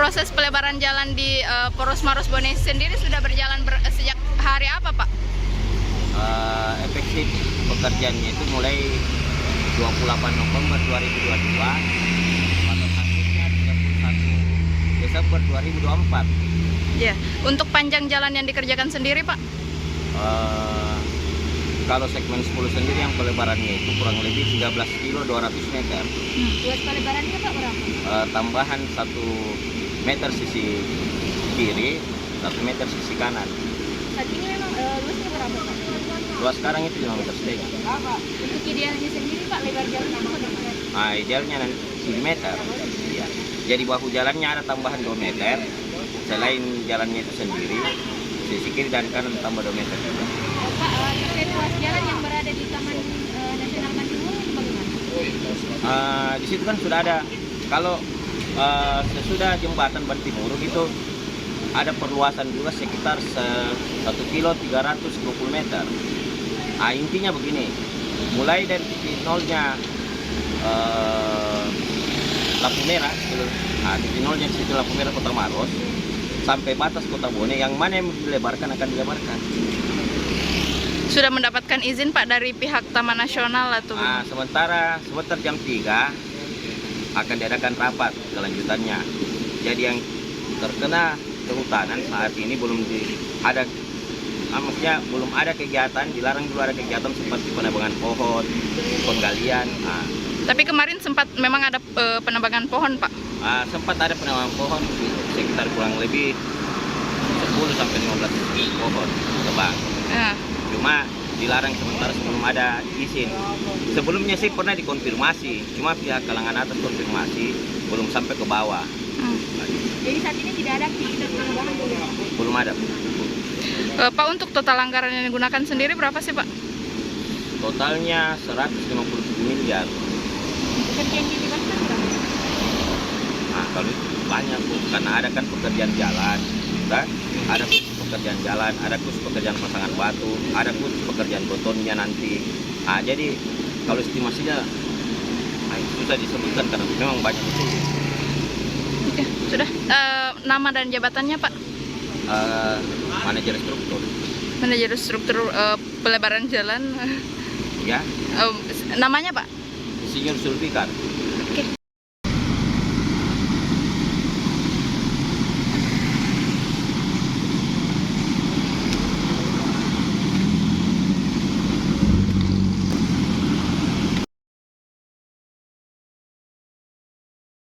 proses pelebaran jalan di Poros Maros Bone sendiri sudah berjalan sejak hari apa, Pak? Efektif pekerjaannya itu mulai 28 November 2022 pada akhirnya 31 Desember 2024. Ya, untuk panjang jalan yang dikerjakan sendiri, Pak? Kalau segmen 10 sendiri yang pelebarannya itu kurang lebih 13 kilo 200 meter. Buat pelebarannya, Pak, berapa? Tambahan 1 meter sisi kiri, 1 meter sisi kanan. Saat ini memang luasnya berapa, Pak? Luas sekarang itu 5 meter setengah. Untuk idealnya sendiri, Pak, lebar jalannya berapa? Idealnya nanti 10 meter. Ya. Jadi bahu jalannya ada tambahan 2 meter. Selain jalannya itu sendiri, sisi kiri dan kanan tambah 2 meter juga. Pak, terkait ruas jalan yang berada di Taman Nasional Bantimurung itu bagaimana? Di situ kan sudah ada. Kalau sesudah jembatan Bantimurung itu ada perluasan juga sekitar 1 kilo 320 meter. Intinya begini, mulai dari titik nolnya lampu merah, titik nolnya di situ lampu merah Kota Maros sampai batas Kota Bone, yang mana yang dilebarkan akan dilebarkan. Sudah mendapatkan izin, Pak, dari pihak Taman Nasional atau? Sebentar jam 3 akan diadakan rapat kelanjutannya. Jadi yang terkena kehutanan saat ini belum ada kegiatan, dilarang dulu ada kegiatan seperti penebangan pohon, penggalian. Tapi kemarin sempat memang ada penebangan pohon, Pak? Sempat ada penebangan pohon sekitar kurang lebih 10 sampai 15 pohon tebang. Cuma dilarang sementara sebelum ada izin. Sebelumnya sih pernah dikonfirmasi, cuma pihak kalangan atas konfirmasi belum sampai ke bawah. Jadi saat ini tidak ada aktivitas penebangan dulu? Belum ada. Pak, untuk total anggaran yang digunakan sendiri berapa sih, Pak? Totalnya 157 miliar. Pekerjaan yang dilibatkan berapa? Kalau itu banyak, Bu, karena ada kan pekerjaan jalan, ada pekerjaan jalan, ada khusus pekerjaan pasangan batu, ada khusus pekerjaan betonnya nanti. Jadi kalau estimasinya susah disebutkan karena memang banyak itu. Ya, sudah. Nama dan jabatannya, Pak? Manajer struktur. Manajer struktur pelebaran jalan. Ya. Namanya, Pak? Insinyur Zulfikar.